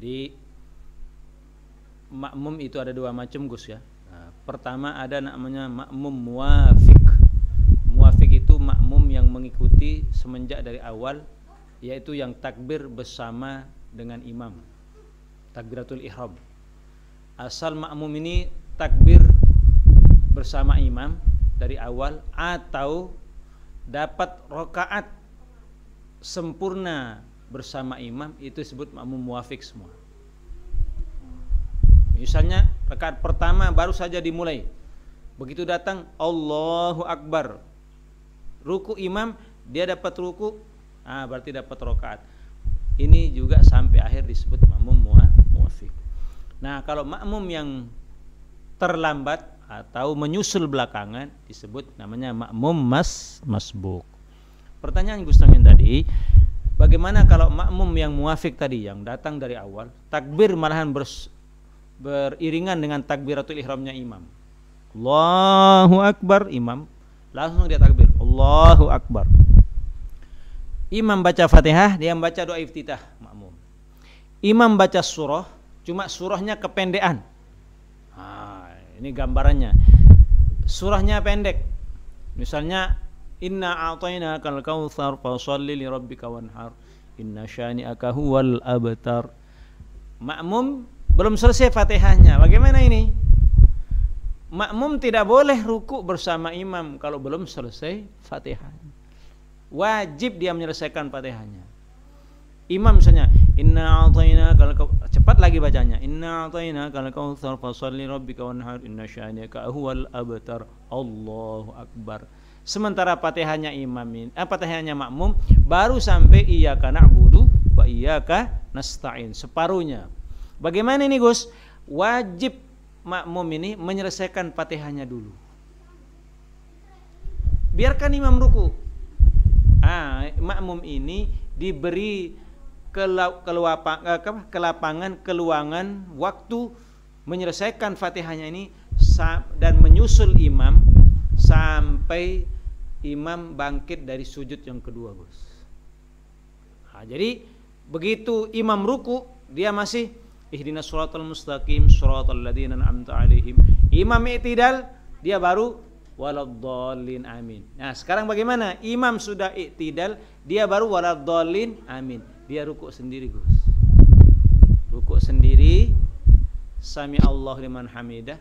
Jadi makmum itu ada dua macam, Gus ya. Nah, pertama ada namanya makmum muwafiq. Muwafiq itu makmum yang mengikuti semenjak dari awal, yaitu yang takbir bersama dengan imam, takbiratul ihram. Asal makmum ini takbir bersama imam dari awal atau dapat rakaat sempurna bersama imam, itu disebut makmum muwafiq semua. Misalnya rakaat pertama baru saja dimulai, begitu datang Allahu Akbar, ruku imam, dia dapat ruku, berarti dapat rakaat. Ini juga sampai akhir disebut makmum muwafiq. Nah, kalau makmum yang terlambat atau menyusul belakangan disebut namanya makmum masbuk. Pertanyaan Gus Tamin tadi, bagaimana kalau makmum yang muwafiq tadi yang datang dari awal, takbir malahan beriringan dengan takbiratul ihramnya imam. Allahu Akbar, imam langsung dia takbir Allahu Akbar. Imam baca Fatihah, dia membaca doa iftitah makmum. Imam baca surah, cuma surahnya kependekan. Ini gambarannya. Surahnya pendek. Misalnya inna a'tainakal kautsar fasholli li rabbika wanhar inna syani'aka huwal abtar. Makmum belum selesai Fatihahnya. Bagaimana ini? Makmum tidak boleh ruku bersama imam kalau belum selesai Fatihahnya. Wajib dia menyelesaikan Fatihahnya. Imam misalnya inna a'tainakal kautsar, cepat lagi bacanya. Inna a'tainakal kautsar fasholli rabbika wanhar inna syani'aka huwal abtar. Allahu Akbar. Sementara Fatihahnya Fatihahnya makmum baru sampai iyyaka na'budu wa iyyaka nasta'in, separuhnya. Bagaimana ini, Gus? Wajib makmum ini menyelesaikan Fatihahnya dulu. Biarkan imam ruku. Makmum ini diberi kelapangan, keluangan waktu menyelesaikan Fatihahnya ini dan menyusul imam sampai imam bangkit dari sujud yang kedua, Gus. Jadi begitu imam ruku, dia masih ihdinas shiratal mustaqim shiratal ladzina an'amta 'alaihim. Imam i'tidal, dia baru waladdallin amin. Nah, sekarang bagaimana? Imam sudah i'tidal, dia baru waladdallin amin. Dia ruku sendiri, Gus. Ruku sendiri, sami Allahu liman hamidah.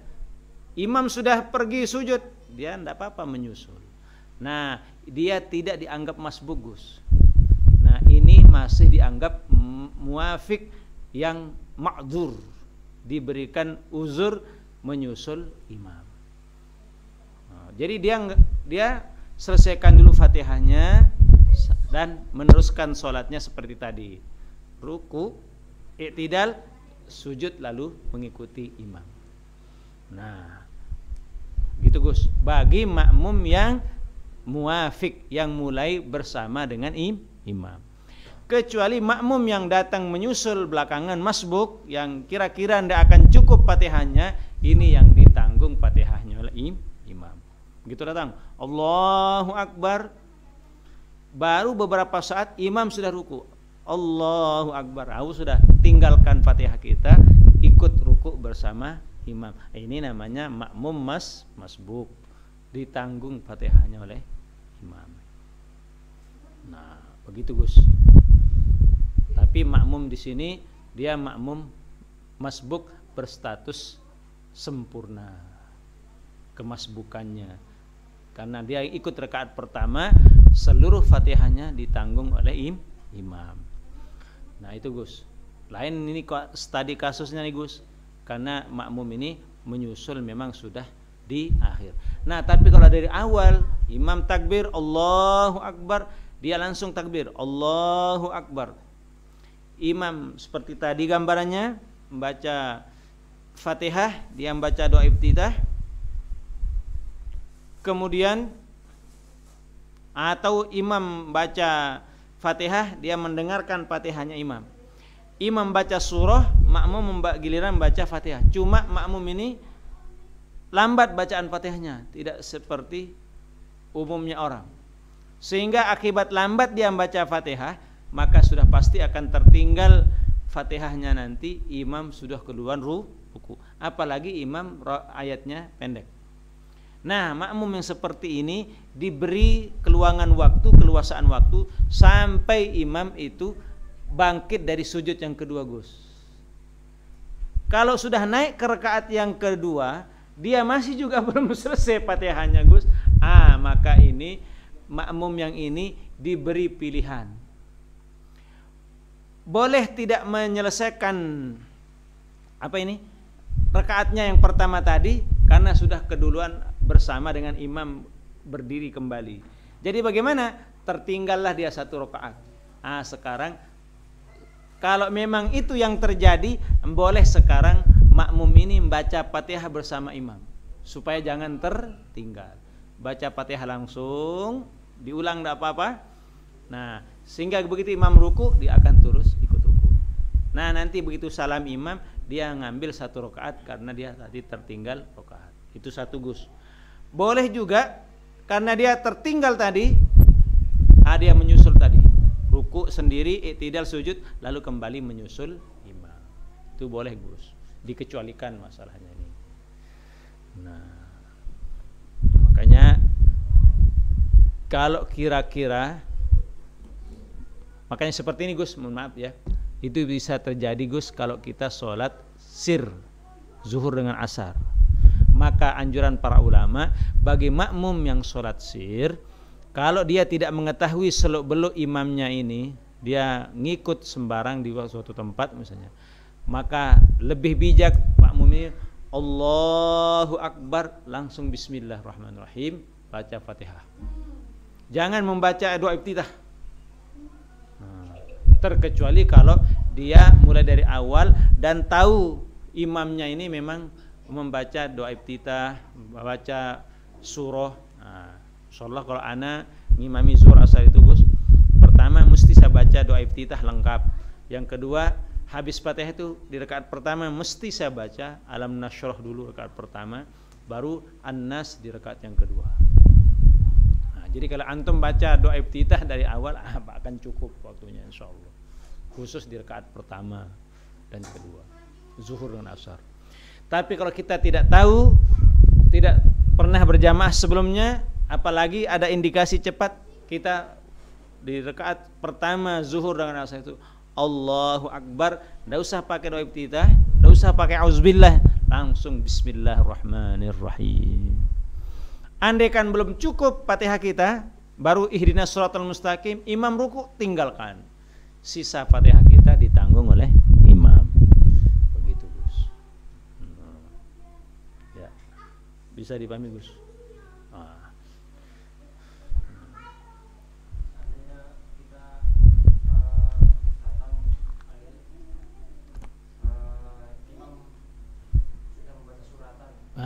Imam sudah pergi sujud, dia tidak apa-apa menyusul. Nah, dia tidak dianggap masbuk, Gus. Nah, ini masih dianggap muwafiq yang ma'dzur, diberikan uzur menyusul imam. Jadi dia selesaikan dulu Fatihahnya dan meneruskan sholatnya seperti tadi. Ruku, i'tidal, sujud, lalu mengikuti imam. Nah, gitu, Gus. Bagi makmum yang muwafiq, yang mulai bersama dengan imam. Kecuali makmum yang datang menyusul belakangan masbuk, yang kira-kira tidak akan cukup Fatihahnya, ini yang ditanggung Fatihahnya oleh imam. Begitu datang Allahu Akbar, baru beberapa saat imam sudah ruku. Allahu Akbar, sudah tinggalkan Fatihah kita, ikut ruku bersama imam. Ini namanya makmum masbuk, ditanggung Fatihahnya oleh imam. Nah, begitu, Gus. Tapi makmum di sini dia makmum masbuk berstatus sempurna kemasbukannya, karena dia ikut rakaat pertama, seluruh Fatihahnya ditanggung oleh imam. Nah, itu, Gus. Lain ini studi kasusnya nih, Gus, karena makmum ini menyusul memang sudah di akhir. Nah, tapi kalau dari awal imam takbir Allahu Akbar, dia langsung takbir Allahu Akbar. Imam seperti tadi gambarannya, membaca Fatihah, dia membaca doa iftitah. Kemudian atau imam baca Fatihah, dia mendengarkan Fatihahnya imam. Imam baca surah, makmum giliran membaca Fatihah. Cuma makmum ini lambat bacaan Fatihahnya, tidak seperti umumnya orang. Sehingga akibat lambat dia membaca Fatihah, maka sudah pasti akan tertinggal Fatihahnya nanti imam sudah keduluan ruku, apalagi imam ayatnya pendek. Nah, makmum yang seperti ini diberi keluasaan waktu sampai imam itu bangkit dari sujud yang kedua, Gus. Kalau sudah naik ke rakaat yang kedua, dia masih juga belum selesai Fatihahnya, Gus. Maka ini makmum yang ini diberi pilihan. Boleh tidak menyelesaikan rakaatnya yang pertama tadi karena sudah keduluan bersama dengan imam berdiri kembali. Jadi bagaimana? Tertinggallah dia satu rakaat. Sekarang kalau memang itu yang terjadi, boleh sekarang makmum ini membaca Fatihah bersama imam supaya jangan tertinggal. Baca Fatihah langsung, diulang tidak apa-apa. Nah, sehingga begitu imam ruku, dia akan terus ikut ruku. Nah, nanti begitu salam imam, dia ngambil satu rakaat karena dia tadi tertinggal rakaat. Itu satu, Gus. Boleh juga karena dia tertinggal tadi, dia menyusul tadi. Ruku sendiri, i'tidal sujud, lalu kembali menyusul imam. Itu boleh, Gus. Dikecualikan masalahnya ini. Nah, makanya kalau makanya seperti ini, Gus, mohon maaf ya. Itu bisa terjadi, Gus, kalau kita sholat sir zuhur dengan asar. Maka anjuran para ulama bagi makmum yang sholat sir, kalau dia tidak mengetahui seluk-beluk imamnya ini, dia ngikut sembarang di suatu tempat misalnya, maka lebih bijak makmum ini Allahu Akbar, langsung Bismillahirrahmanirrahim, baca Fatihah. Jangan membaca doa iftitah. Terkecuali kalau dia mulai dari awal dan tahu imamnya ini memang membaca doa iftitah, membaca surah. Insyaallah kalau ana ngimami zuhur asar itu, Gus, pertama mesti saya baca doa iftitah lengkap. Yang kedua, habis Fatihah itu di rakaat pertama mesti saya baca Alam Nashrah dulu rakaat pertama, baru An-Nas di rakaat yang kedua. Jadi kalau antum baca doa iftitah dari awal, akan cukup waktunya insyaallah. Khusus di rakaat pertama dan kedua, zuhur dan asar. Tapi kalau kita tidak tahu, tidak pernah berjamaah sebelumnya, apalagi ada indikasi cepat, kita di rakaat pertama zuhur dengan asar itu Allahu Akbar, tidak usah pakai doa iftitah, tidak usah pakai auzubillah, langsung Bismillahirrahmanirrahim. Andaikan belum cukup Fatihah kita, baru ihdinas shiratal mustaqim, imam ruku, tinggalkan. Sisa Fatihah kita ditanggung oleh imam. Begitu, Gus. Ya. Bisa dipahami, Gus?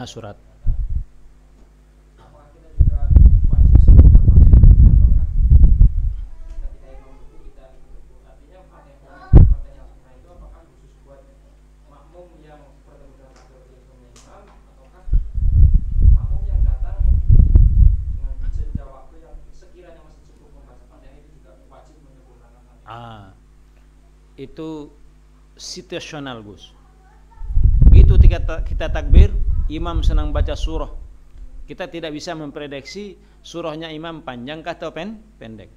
Surat. Itu situasional, Gus. Begitu kita takbir, imam senang baca surah, kita tidak bisa memprediksi surahnya imam panjangkah atau pendek.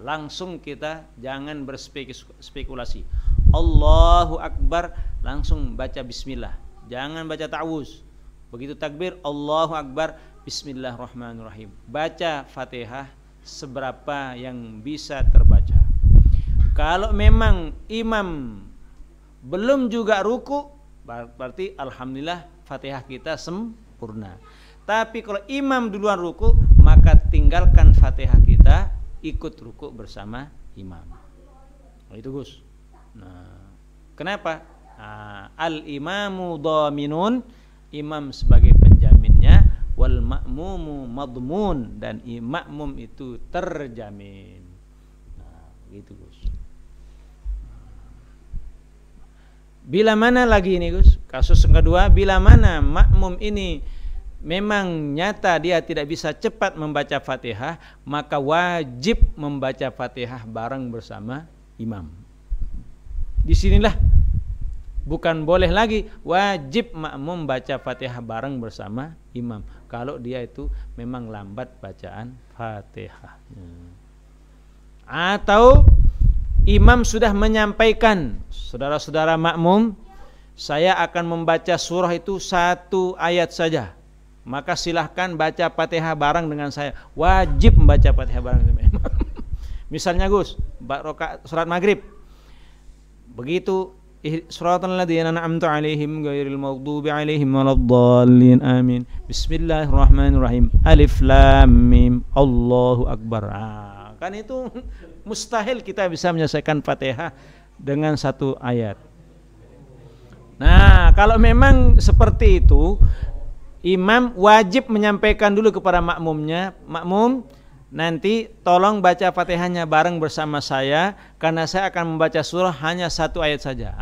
Langsung kita jangan berspekulasi. Allahu Akbar, langsung baca bismillah, jangan baca ta'awuz. Begitu takbir, Allahu Akbar, Bismillahirrahmanirrahim, baca Fatihah seberapa yang bisa terbaca. Kalau memang imam belum juga ruku, berarti alhamdulillah Fatihah kita sempurna. Tapi kalau imam duluan ruku, maka tinggalkan Fatihah kita, ikut ruku bersama imam. Itu, Gus. Kenapa? Al-imamu dhaminun, imam sebagai penjaminnya, wal ma'mumu madmun, dan makmum itu terjamin. Gitu, Gus. Bila mana lagi ini, Gus, kasus yang kedua, bila mana makmum ini memang nyata dia tidak bisa cepat membaca Fatihah, maka wajib membaca Fatihah bareng bersama imam. disinilah bukan boleh lagi, wajib makmum baca Fatihah bareng bersama imam kalau dia itu memang lambat bacaan Fatihah. Atau imam sudah menyampaikan, saudara-saudara makmum, saya akan membaca surah itu 1 ayat saja, maka silahkan baca Fatihah bareng dengan saya. Wajib membaca Fatihah bareng dengan imam. Misalnya Gus, surat maghrib, begitu Shiratal ladzina an'amta 'alaihim ghairil maghdubi 'alaihim waladdallin amin. Bismillahirrahmanirrahim. Alif lam mim. Allahu akbar. Kan itu mustahil kita bisa menyelesaikan Fatihah dengan 1 ayat. Nah, kalau memang seperti itu, imam wajib menyampaikan dulu kepada makmumnya, makmum nanti tolong baca Fatihahnya bareng bersama saya karena saya akan membaca surah hanya 1 ayat saja.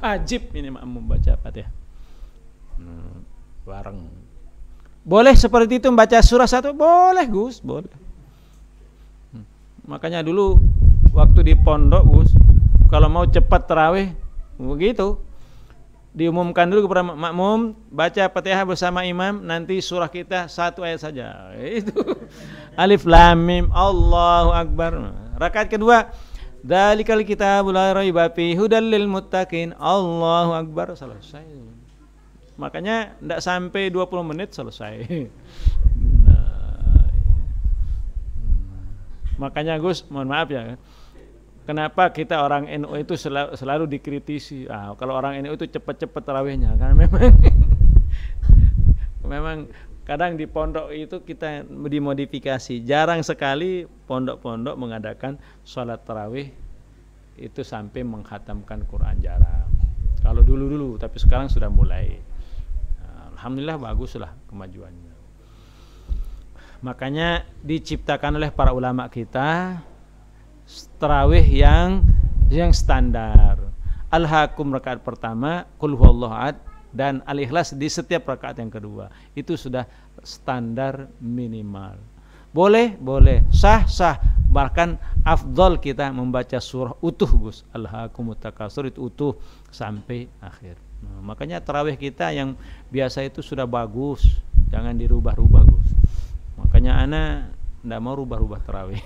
Wajib ini makmum baca Fatihah bareng. Boleh seperti itu membaca surah 1? Boleh Gus, boleh. Makanya dulu waktu di pondok Gus, kalau mau cepat tarawih begitu, diumumkan dulu kepada makmum, baca Fatihah bersama imam, nanti surah kita 1 ayat saja. Itu Alif lam mim Allahu akbar. Rakaat kedua, dzalikal kitabul la raiba fihi hudal lil muttaqin. Allahu akbar, selesai. Makanya tidak sampai 20 menit selesai. Makanya Gus, mohon maaf ya, kenapa kita orang NU itu selalu dikritisi? Kalau orang NU itu cepat-cepat tarawihnya, karena memang kadang di pondok itu kita dimodifikasi. Jarang sekali pondok-pondok mengadakan sholat tarawih itu sampai menghatamkan Quran, jarang. Kalau dulu-dulu, tapi sekarang sudah mulai. Alhamdulillah baguslah kemajuannya. Makanya diciptakan oleh para ulama kita tarawih yang standar. Al-Hakum rakaat pertama, Qul huwallahu ahad, dan Al-Ikhlas di setiap rakaat yang kedua. Itu sudah standar minimal. Boleh, sah. Bahkan afdol kita membaca surah utuh Gus. Al-Hakumut Takasur itu utuh sampai akhir. Makanya tarawih kita yang biasa itu sudah bagus, jangan dirubah-rubah Gus. Makanya ana tidak mau rubah-rubah tarawih.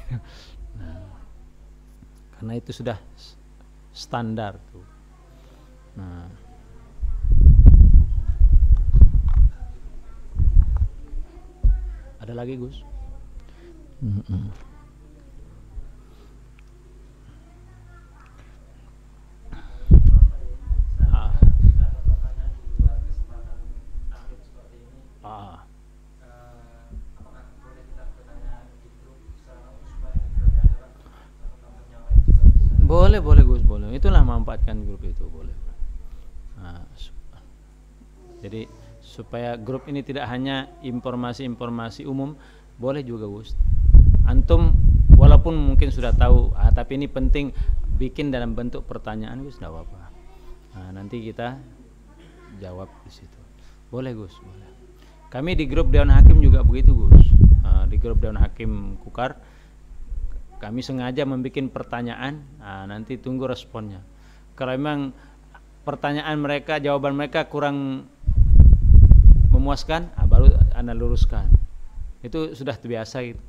Karena itu sudah standar tuh. Ada lagi Gus? Boleh Gus, boleh. Itulah memanfaatkan grup itu, boleh. Jadi supaya grup ini tidak hanya informasi-informasi umum, boleh juga Gus. Antum walaupun mungkin sudah tahu, tapi ini penting bikin dalam bentuk pertanyaan Gus, enggak apa-apa. Nanti kita jawab di situ. Boleh Gus, boleh. Kami di grup Dewan Hakim juga begitu Gus. Di grup Dewan Hakim Kukar kami sengaja membuat pertanyaan, nanti tunggu responnya. Kalau memang pertanyaan mereka, jawaban mereka kurang memuaskan, baru Anda luruskan. Itu sudah terbiasa gitu.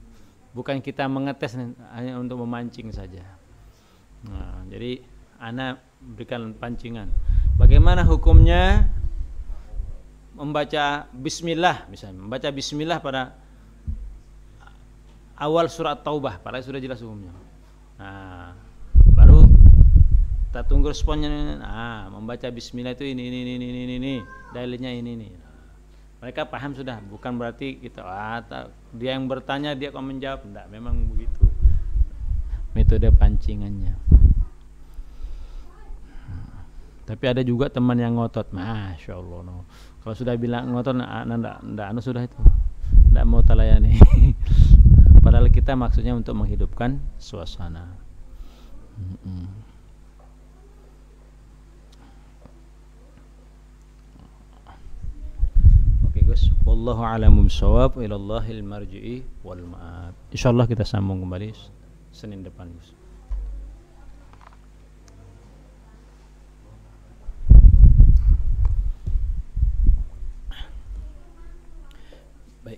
Bukan kita mengetes hanya untuk memancing saja. Jadi Anda berikan pancingan. Bagaimana hukumnya membaca bismillah, misalnya membaca bismillah pada awal surat Taubah, padahal sudah jelas hukumnya. Baru kita tunggu responnya. Membaca bismillah itu ini, dalilnya ini. Mereka paham sudah, bukan berarti kita dia yang bertanya dia kok menjawab, enggak, memang begitu metode pancingannya. Tapi ada juga teman yang ngotot, masya Allah, no. Kalau sudah bilang ngotot, enggak, sudah itu, enggak mau talayani. Padahal kita maksudnya untuk menghidupkan suasana. Oke Gus, wallahu a'lamu bishawab, ilallahil marji'i wal ma'ab. Insyaallah kita sambung kembali Senin depan Gus.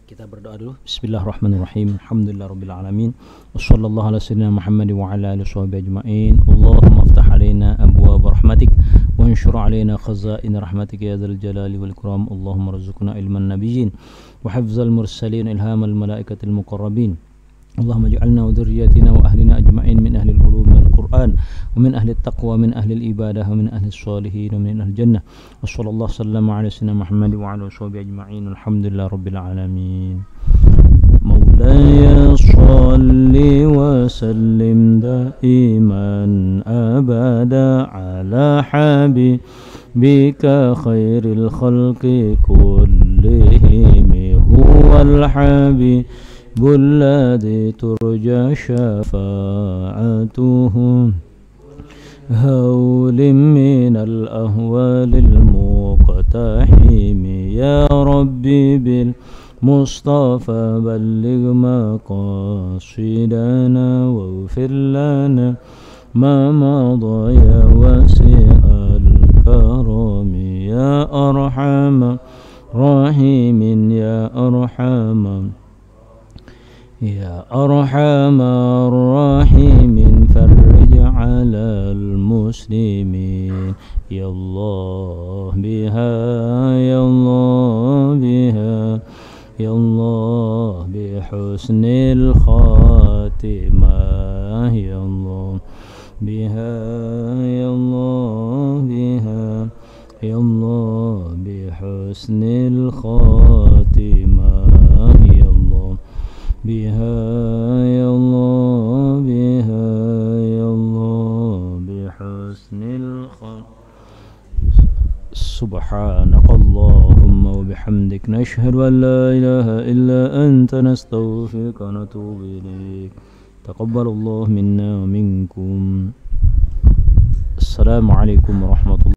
Baik, kita berdoa dulu. Bismillahirrahmanirrahim. Alhamdulillahirabbil alamin. Wassallallahu ala sayyidina Muhammad wa ala alihi washabihi ajmain. Allahumma aftah alaina abwaab rahmatik wa anshur alaina khazain rahmatik ya dzal jalali wal ikram. Allahumma rzuqna ilman nabiyyin wa hifdzal mursalin ilhamal malaikatil muqarrabin. اللهم اجعلنا وذرياتنا وأهلنا أجمعين من أهل العلوم والقرآن ومن أهل التقوى ومن أهل الإبادة ومن أهل الصالحين ومن أهل الجنة وصلى الله وسلم على سيدنا محمد وعلى آله وصحبه أجمعين والحمد لله رب العالمين مولاي صل وسلم دائما أبدا على حبيبك خير الخلق كلهم هو الحبيب الذي ترجى شفاعته هول من الأهوال المقتحم يا ربي بالمصطفى بلغ مقاصدنا واغفر لنا ما مضى يا واسع الكرم يا أرحم راحمين يا أرحم الراحمين فرج على المسلمين يا الله بها يا الله بها يا الله بحسن الخاتمة يا الله بها يا الله بها يا الله بحسن الخاتمة يا الله بها يا الله بها يا الله بحسن الخاتمة سبحانك اللهم وبحمدك نشهد أن لا إله إلا أنت نستغفرك ونتوب إليك تقبل الله منا ومنكم السلام عليكم ورحمة الله